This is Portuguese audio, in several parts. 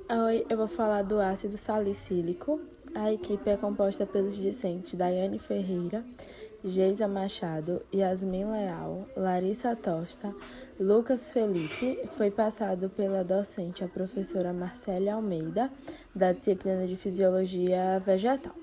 Oi, eu vou falar do ácido salicílico. A equipe é composta pelos discentes Daiane Ferreira, Geisa Machado, Yasmin Leal, Larissa Tosta, Lucas Felipe. Foi passado pela docente a professora Marcélia Almeida, da disciplina de Fisiologia Vegetal.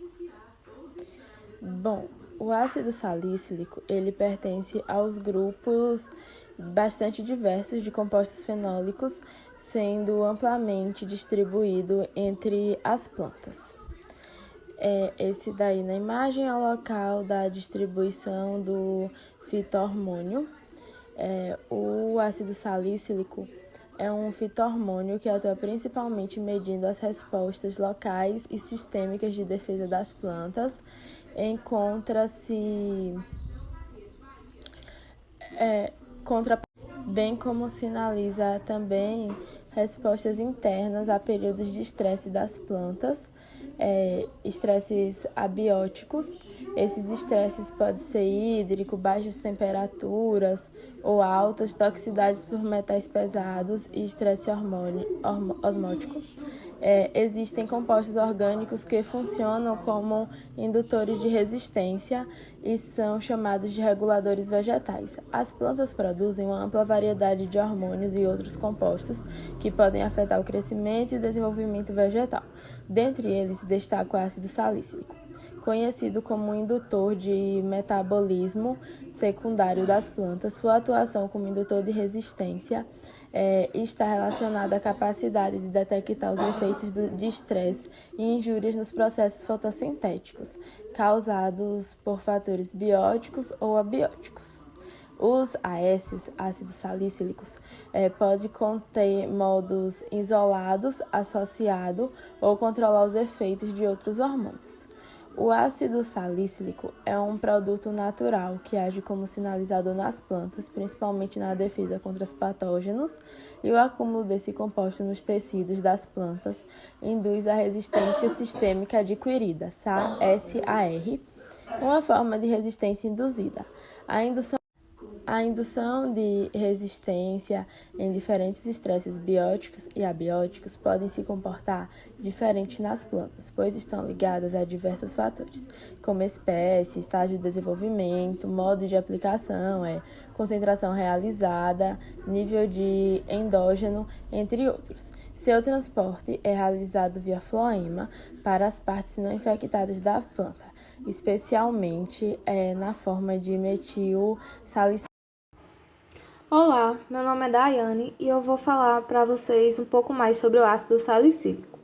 Bom, o ácido salicílico, ele pertence aos grupos bastante diversos de compostos fenólicos, sendo amplamente distribuído entre as plantas. Esse daí na imagem é o local da distribuição do fitohormônio. O ácido salicílico é um fitohormônio que atua principalmente medindo as respostas locais e sistêmicas de defesa das plantas. Encontra-se bem como sinaliza também respostas internas a períodos de estresse das plantas, estresses abióticos. Esses estresses podem ser hídrico, baixas temperaturas ou altas, toxicidades por metais pesados e estresse osmótico. Existem compostos orgânicos que funcionam como indutores de resistência e são chamados de reguladores vegetais. As plantas produzem uma ampla variedade de hormônios e outros compostos que podem afetar o crescimento e desenvolvimento vegetal. Dentre eles, destaca o ácido salicílico, conhecido como um indutor de metabolismo secundário das plantas. Sua atuação como indutor de resistência está relacionada à capacidade de detectar os efeitos de estresse e injúrias nos processos fotossintéticos, causados por fatores bióticos ou abióticos. Os AS, ácidos salicílicos, podem conter modos isolados, associados ou controlar os efeitos de outros hormônios. O ácido salicílico é um produto natural que age como sinalizador nas plantas, principalmente na defesa contra os patógenos, e o acúmulo desse composto nos tecidos das plantas induz a resistência sistêmica adquirida, SAR, uma forma de resistência induzida. A indução de resistência em diferentes estresses bióticos e abióticos podem se comportar diferente nas plantas, pois estão ligadas a diversos fatores, como espécie, estágio de desenvolvimento, modo de aplicação, concentração realizada, nível de endógeno, entre outros. Seu transporte é realizado via floema para as partes não infectadas da planta, especialmente na forma de metil salicílico. Olá, meu nome é Daiane e eu vou falar para vocês um pouco mais sobre o ácido salicílico.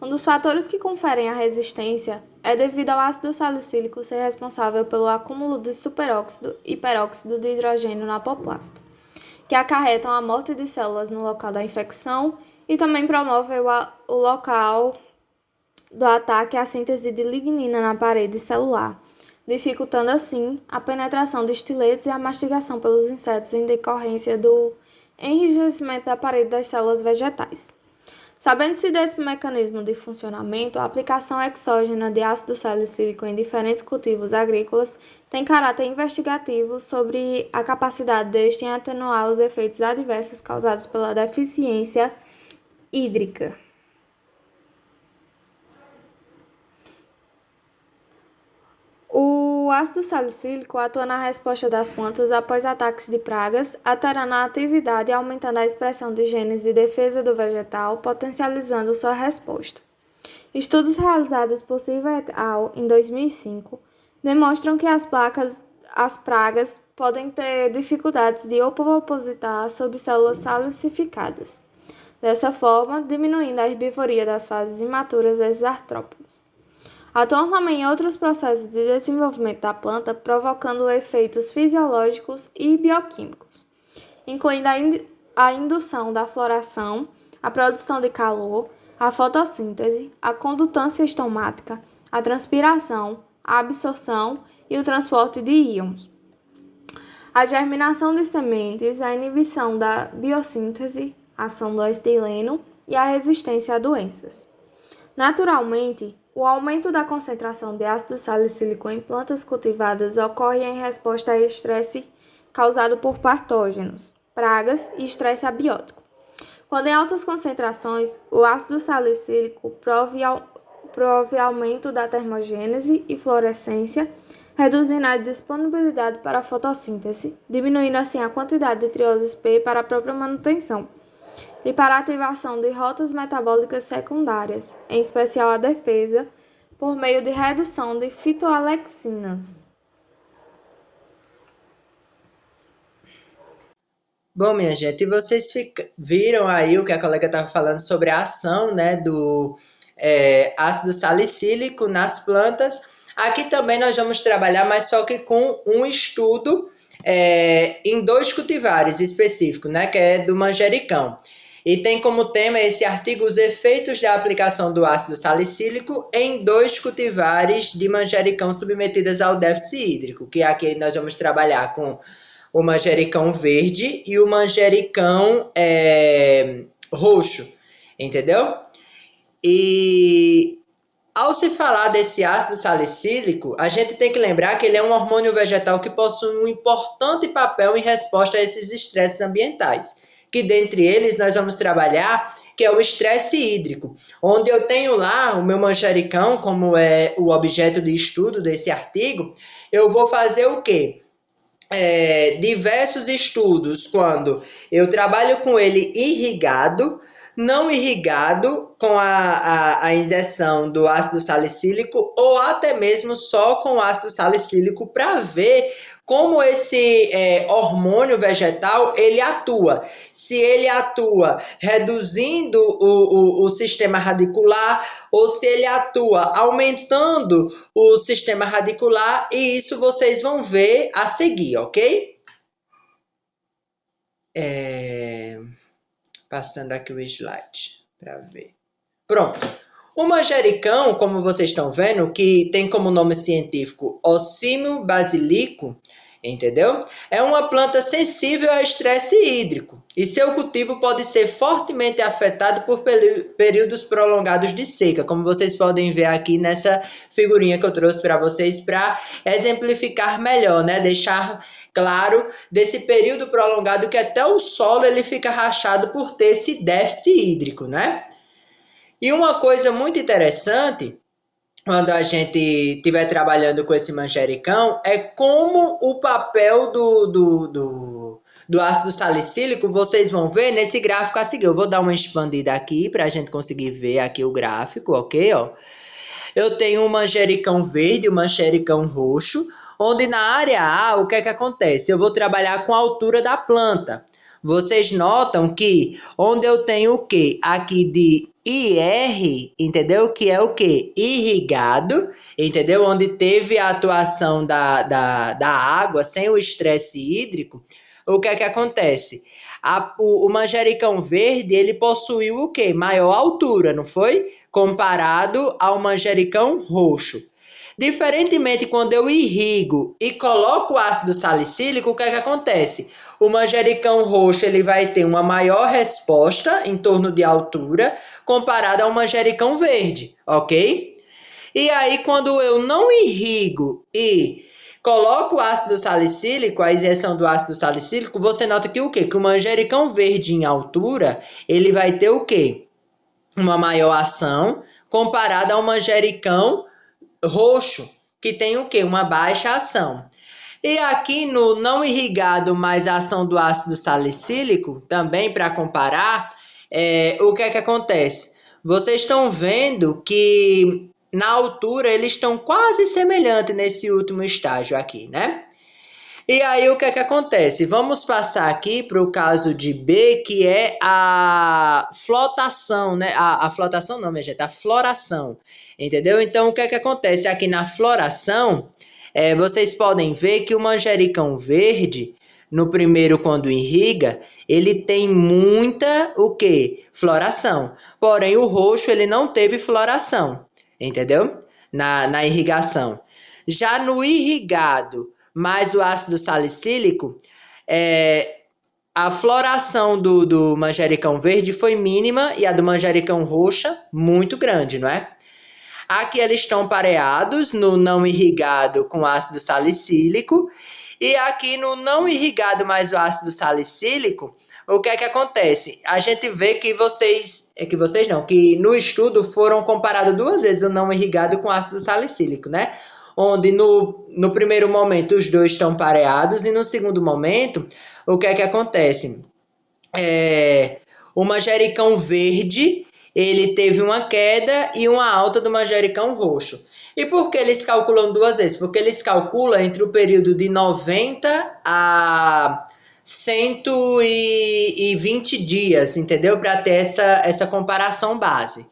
Um dos fatores que conferem a resistência é devido ao ácido salicílico ser responsável pelo acúmulo de superóxido e peróxido de hidrogênio no apoplasto, que acarretam a morte de células no local da infecção e também promove o local do ataque à síntese de lignina na parede celular, dificultando assim a penetração de estiletos e a mastigação pelos insetos em decorrência do enrijecimento da parede das células vegetais. Sabendo-se desse mecanismo de funcionamento, a aplicação exógena de ácido salicílico em diferentes cultivos agrícolas tem caráter investigativo sobre a capacidade deste em atenuar os efeitos adversos causados pela deficiência hídrica. O ácido salicílico atua na resposta das plantas após ataques de pragas, alterando a atividade e aumentando a expressão de genes de defesa do vegetal, potencializando sua resposta. Estudos realizados por Silva et al. Em 2005 demonstram que as pragas podem ter dificuldades de ovopositar sobre células salicificadas, dessa forma diminuindo a herbivoria das fases imaturas desses artrópodes. Atuam também em outros processos de desenvolvimento da planta, provocando efeitos fisiológicos e bioquímicos, incluindo a indução da floração, a produção de calor, a fotossíntese, a condutância estomática, a transpiração, a absorção e o transporte de íons, a germinação de sementes, a inibição da biossíntese, a ação do estileno e a resistência a doenças. Naturalmente, o aumento da concentração de ácido salicílico em plantas cultivadas ocorre em resposta a estresse causado por patógenos, pragas e estresse abiótico. Quando em altas concentrações, o ácido salicílico prove aumento da termogênese e fluorescência, reduzindo a disponibilidade para a fotossíntese, diminuindo assim a quantidade de trioses P para a própria manutenção e para a ativação de rotas metabólicas secundárias, em especial a defesa, por meio de redução de fitoalexinas. Bom, minha gente, vocês viram aí o que a colega estava falando sobre a ação, né, do ácido salicílico nas plantas. Aqui também nós vamos trabalhar, mas só que com um estudo em 2 cultivares específicos, né, que é do manjericão. E tem como tema esse artigo os efeitos da aplicação do ácido salicílico em 2 cultivares de manjericão submetidas ao déficit hídrico, que aqui nós vamos trabalhar com o manjericão verde e o manjericão roxo, entendeu? E ao se falar desse ácido salicílico, a gente tem que lembrar que ele é um hormônio vegetal que possui um importante papel em resposta a esses estresses ambientais, que dentre eles nós vamos trabalhar, que é o estresse hídrico, onde eu tenho lá o meu manjericão, como é o objeto de estudo desse artigo, eu vou fazer o quê? Diversos estudos quando eu trabalho com ele irrigado, não irrigado com a injeção do ácido salicílico ou até mesmo só com ácido salicílico para ver como esse hormônio vegetal ele atua. Se ele atua reduzindo o sistema radicular ou se ele atua aumentando o sistema radicular, e isso vocês vão ver a seguir, ok? Passando aqui o slide para ver. Pronto. O manjericão, como vocês estão vendo, que tem como nome científico Ocimio basilico, entendeu? É uma planta sensível ao estresse hídrico e seu cultivo pode ser fortemente afetado por períodos prolongados de seca, como vocês podem ver aqui nessa figurinha que eu trouxe para vocês para exemplificar melhor, né? Deixar claro desse período prolongado que até o solo ele fica rachado por ter esse déficit hídrico, né? E uma coisa muito interessante quando a gente estiver trabalhando com esse manjericão é como o papel do ácido salicílico, vocês vão ver nesse gráfico a seguir. Eu vou dar uma expandida aqui para a gente conseguir ver aqui o gráfico, ok? Ó. Eu tenho um manjericão verde e um manjericão roxo, onde na área A, o que é que acontece? Eu vou trabalhar com a altura da planta. Vocês notam que onde eu tenho o quê? Aqui de IR, entendeu? Que é o quê? Irrigado, entendeu? Onde teve a atuação da água sem o estresse hídrico, o que é que acontece? O manjericão verde, ele possuiu o quê? Maior altura, não foi? Comparado ao manjericão roxo. Diferentemente, quando eu irrigo e coloco o ácido salicílico, o que é que acontece? O manjericão roxo ele vai ter uma maior resposta em torno de altura comparado ao manjericão verde, ok? E aí, quando eu não irrigo e coloco o ácido salicílico, a injeção do ácido salicílico, você nota que o quê? Que o manjericão verde em altura, ele vai ter o quê? Uma maior ação comparada ao manjericão roxo, que tem o quê? Uma baixa ação. E aqui no não irrigado mais a ação do ácido salicílico, também para comparar, o que é que acontece? Vocês estão vendo que na altura eles estão quase semelhantes nesse último estágio aqui, né? E aí o que é que acontece? Vamos passar aqui para o caso de B, que é a flotação, né? A flotação não, minha gente, a floração, entendeu? Então o que é que acontece aqui na floração? Vocês podem ver que o manjericão verde, no primeiro quando irriga, ele tem muita, o quê? Floração. Porém o roxo ele não teve floração, entendeu? Na irrigação. Já no irrigado, mais o ácido salicílico, a floração do manjericão verde foi mínima e a do manjericão roxa muito grande, não é? Aqui eles estão pareados no não irrigado com ácido salicílico e aqui no não irrigado mais o ácido salicílico, o que é que acontece? A gente vê que que no estudo foram comparados duas vezes o não irrigado com ácido salicílico, né? Onde no primeiro momento os dois estão pareados e no segundo momento, o que é que acontece? O manjericão verde, ele teve uma queda e uma alta do manjericão roxo. E por que eles calculam duas vezes? Porque eles calculam entre o período de 90 a 120 dias, entendeu? Para ter essa comparação base.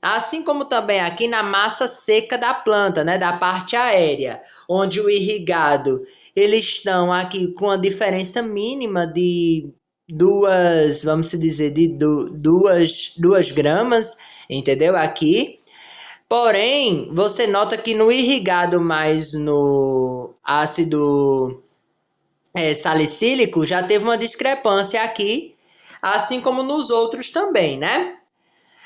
Assim como também aqui na massa seca da planta, né, da parte aérea, onde o irrigado, eles estão aqui com a diferença mínima de vamos dizer, duas gramas, entendeu? Aqui. Porém, você nota que no irrigado mais no ácido salicílico já teve uma discrepância aqui, assim como nos outros também, né?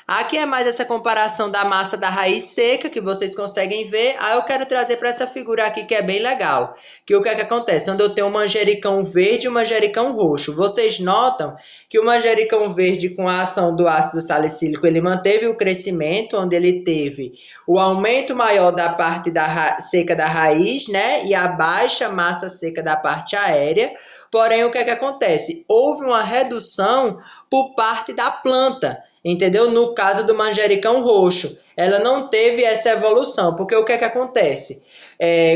Aqui é mais essa comparação da massa da raiz seca, que vocês conseguem ver. Aí eu quero trazer para essa figura aqui, que é bem legal. Que o que é que acontece? Quando eu tenho um manjericão verde e um manjericão roxo. Vocês notam que o manjericão verde, com a ação do ácido salicílico, ele manteve o crescimento, onde ele teve o aumento maior da parte seca da raiz, né? E a baixa massa seca da parte aérea. Porém, o que é que acontece? Houve uma redução por parte da planta. Entendeu? No caso do manjericão roxo, ela não teve essa evolução, porque o que é que acontece?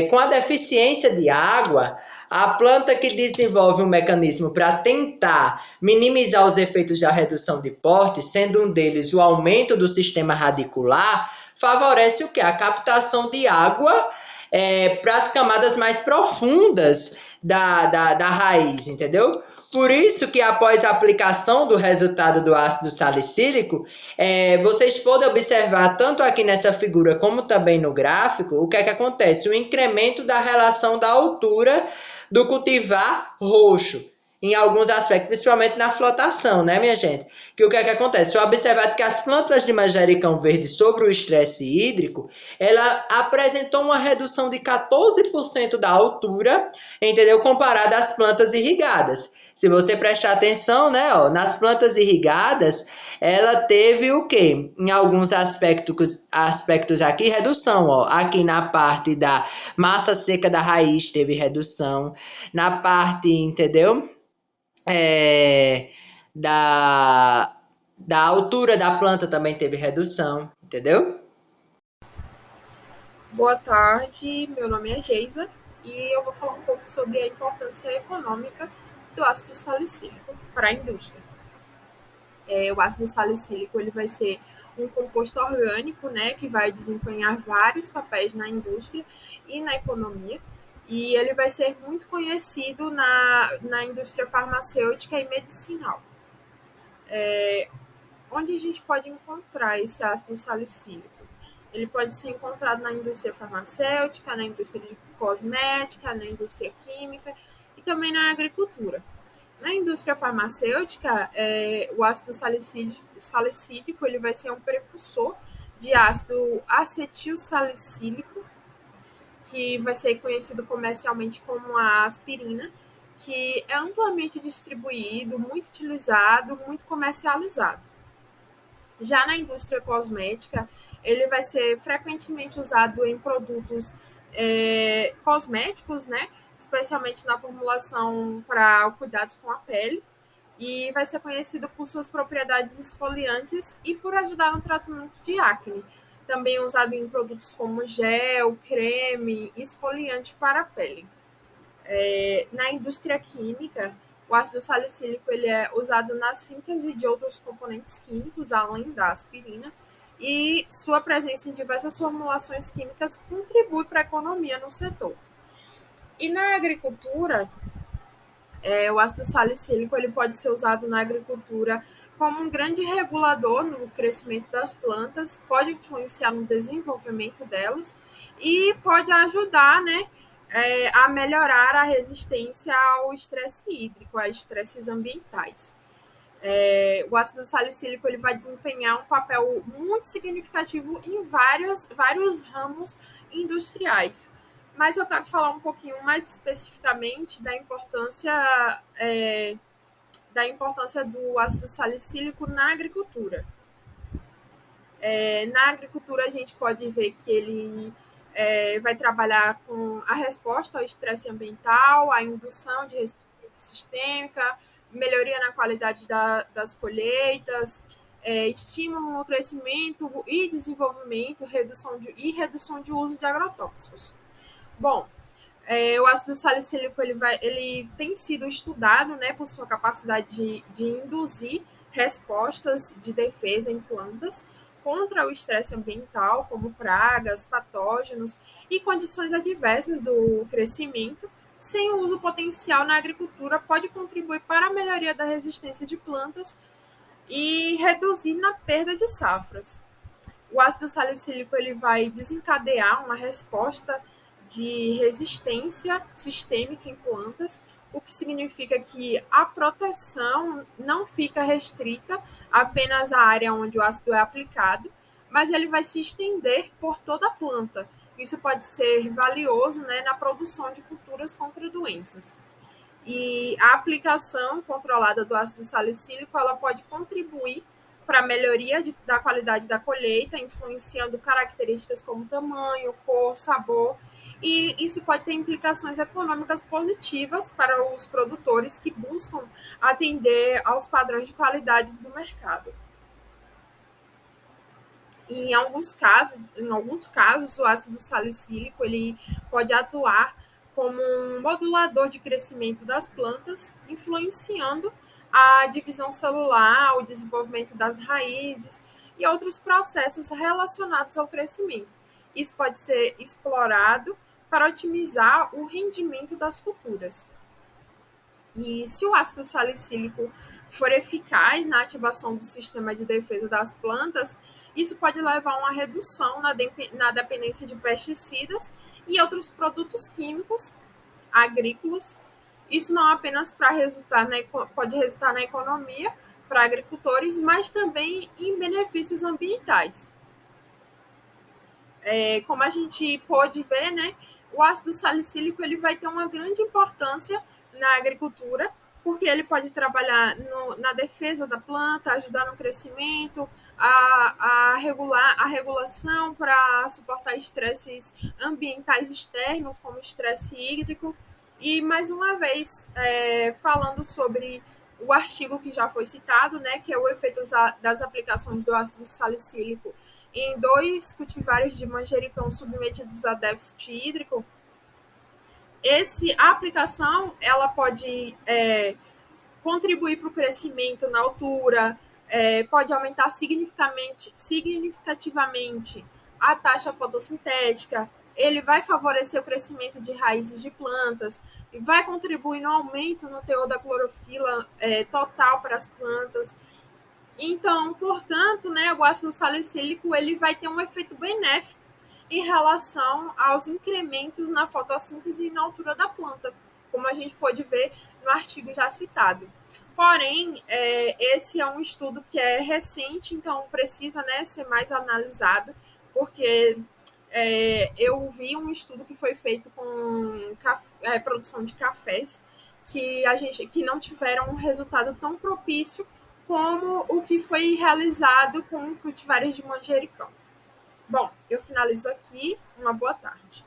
Com a deficiência de água, a planta que desenvolve um mecanismo para tentar minimizar os efeitos da redução de porte, sendo um deles o aumento do sistema radicular, favorece o que? A captação de água para as camadas mais profundas da raiz, entendeu? Por isso que após a aplicação do resultado do ácido salicílico, vocês podem observar tanto aqui nessa figura como também no gráfico, o que é que acontece? O incremento da relação da altura do cultivar roxo, em alguns aspectos, principalmente na flotação, né, minha gente? Que o que é que acontece? Foi observado que as plantas de manjericão verde sobre o estresse hídrico, ela apresentou uma redução de 14% da altura, entendeu? Comparada às plantas irrigadas. Se você prestar atenção, né, ó, nas plantas irrigadas, ela teve o quê? Em alguns aspectos aqui, redução, ó. Aqui na parte da massa seca da raiz teve redução. Na parte, entendeu? Da, da altura da planta também teve redução, entendeu? Boa tarde, meu nome é Geisa e eu vou falar um pouco sobre a importância econômica do ácido salicílico para a indústria. O ácido salicílico ele vai ser um composto orgânico, né, que vai desempenhar vários papéis na indústria e na economia, e ele vai ser muito conhecido na indústria farmacêutica e medicinal. Onde a gente pode encontrar esse ácido salicílico? Ele pode ser encontrado na indústria farmacêutica, na indústria de cosmética, na indústria química e também na agricultura. Na indústria farmacêutica, o ácido salicílico ele vai ser um precursor de ácido acetilsalicílico, que vai ser conhecido comercialmente como a aspirina, que é amplamente distribuído, muito utilizado, muito comercializado. Já na indústria cosmética, ele vai ser frequentemente usado em produtos cosméticos, né? Especialmente na formulação para cuidados com a pele, e vai ser conhecido por suas propriedades esfoliantes e por ajudar no tratamento de acne. Também usado em produtos como gel, creme, esfoliante para a pele. Na indústria química, o ácido salicílico ele é usado na síntese de outros componentes químicos, além da aspirina, e sua presença em diversas formulações químicas contribui para a economia no setor. E na agricultura, o ácido salicílico ele pode ser usado na agricultura como um grande regulador no crescimento das plantas, pode influenciar no desenvolvimento delas e pode ajudar, né, a melhorar a resistência ao estresse hídrico, a estresses ambientais. O ácido salicílico ele vai desempenhar um papel muito significativo em vários ramos industriais. Mas eu quero falar um pouquinho mais especificamente da importância da importância do ácido salicílico na agricultura. Na agricultura, a gente pode ver que ele vai trabalhar com a resposta ao estresse ambiental, a indução de resistência sistêmica, melhoria na qualidade das colheitas, estímulo no crescimento e desenvolvimento redução de uso de agrotóxicos. Bom, o ácido salicílico ele tem sido estudado, né, por sua capacidade de induzir respostas de defesa em plantas contra o estresse ambiental, como pragas, patógenos e condições adversas do crescimento, sem o uso potencial na agricultura, pode contribuir para a melhoria da resistência de plantas e reduzir na perda de safras. O ácido salicílico ele vai desencadear uma resposta de resistência sistêmica em plantas, o que significa que a proteção não fica restrita apenas à área onde o ácido é aplicado, mas ele vai se estender por toda a planta. Isso pode ser valioso, né, na produção de culturas contra doenças. E a aplicação controlada do ácido salicílico ela pode contribuir para a melhoria da qualidade da colheita, influenciando características como tamanho, cor, sabor, e isso pode ter implicações econômicas positivas para os produtores que buscam atender aos padrões de qualidade do mercado. E em alguns casos, o ácido salicílico ele pode atuar como um modulador de crescimento das plantas, influenciando a divisão celular, o desenvolvimento das raízes e outros processos relacionados ao crescimento. Isso pode ser explorado para otimizar o rendimento das culturas. E se o ácido salicílico for eficaz na ativação do sistema de defesa das plantas, isso pode levar a uma redução na dependência de pesticidas e outros produtos químicos agrícolas. Isso não apenas pode resultar na economia para agricultores, mas também em benefícios ambientais. Como a gente pôde ver, né, o ácido salicílico ele vai ter uma grande importância na agricultura, porque ele pode trabalhar na defesa da planta, ajudar no crescimento, a regular a regulação para suportar estresses ambientais externos, como estresse hídrico. E, mais uma vez, falando sobre o artigo que já foi citado, né, que é o efeito das aplicações do ácido salicílico em 2 cultivares de manjericão submetidos a déficit hídrico, a aplicação ela pode contribuir para o crescimento na altura, pode aumentar significativamente a taxa fotossintética, ele vai favorecer o crescimento de raízes de plantas e vai contribuir no aumento no teor da clorofila total para as plantas. Então, portanto, né, o ácido salicílico ele vai ter um efeito benéfico em relação aos incrementos na fotossíntese e na altura da planta, como a gente pode ver no artigo já citado. Porém, esse é um estudo que é recente, então precisa, né, ser mais analisado, porque eu vi um estudo que foi feito com produção de cafés que não tiveram um resultado tão propício como o que foi realizado com cultivares de manjericão. Bom, eu finalizo aqui. Uma boa tarde.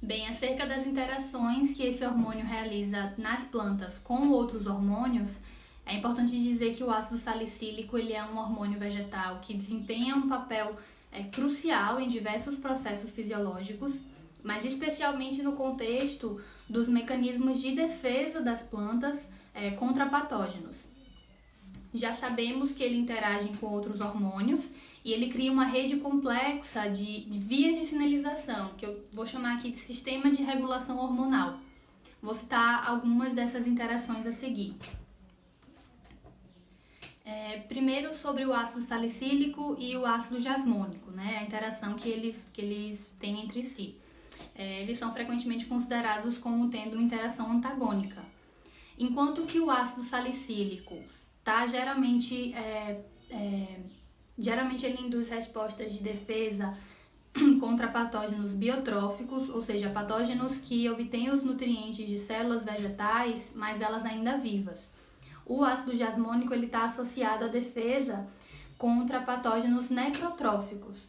Bem, acerca das interações que esse hormônio realiza nas plantas com outros hormônios, é importante dizer que o ácido salicílico ele é um hormônio vegetal que desempenha um papel crucial em diversos processos fisiológicos, mas especialmente no contexto dos mecanismos de defesa das plantas contra patógenos. Já sabemos que ele interage com outros hormônios e ele cria uma rede complexa de vias de sinalização, que eu vou chamar aqui de sistema de regulação hormonal. Vou citar algumas dessas interações a seguir. Primeiro sobre o ácido salicílico e o ácido jasmônico, né? A interação que eles têm entre si. Eles são frequentemente considerados como tendo uma interação antagônica. Enquanto que o ácido salicílico geralmente ele induz respostas de defesa contra patógenos biotróficos, ou seja, patógenos que obtêm os nutrientes de células vegetais, mas elas ainda vivas. O ácido jasmônico está associado à defesa contra patógenos necrotróficos,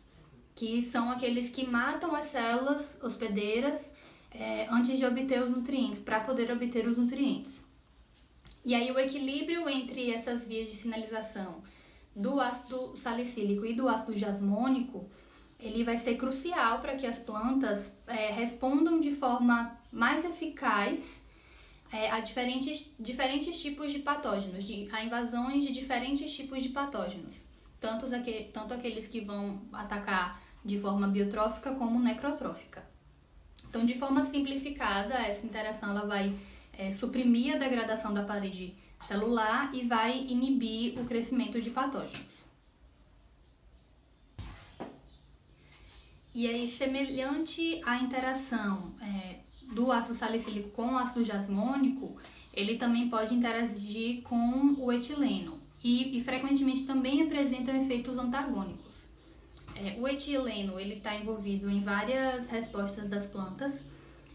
que são aqueles que matam as células hospedeiras antes de obter os nutrientes, para poder obter os nutrientes. E aí o equilíbrio entre essas vias de sinalização do ácido salicílico e do ácido jasmônico, ele vai ser crucial para que as plantas respondam de forma mais eficaz a diferentes tipos de patógenos, a invasões de diferentes tipos de patógenos, tanto aqueles que vão atacar de forma biotrófica como necrotrófica. Então, de forma simplificada, essa interação ela vai suprimir a degradação da parede celular e vai inibir o crescimento de patógenos. E aí, semelhante à interação do ácido salicílico com o ácido jasmônico, ele também pode interagir com o etileno e frequentemente também apresentam efeitos antagônicos. O etileno está envolvido em várias respostas das plantas,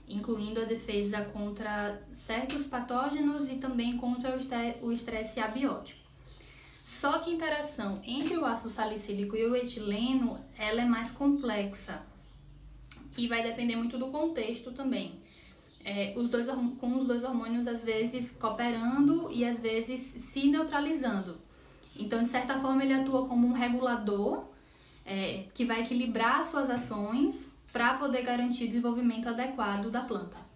incluindo a defesa contra certos patógenos e também contra o estresse abiótico. Só que a interação entre o ácido salicílico e o etileno ela é mais complexa e vai depender muito do contexto também. Com os dois hormônios às vezes cooperando e às vezes se neutralizando. Então, de certa forma, ele atua como um regulador que vai equilibrar suas ações para poder garantir o desenvolvimento adequado da planta.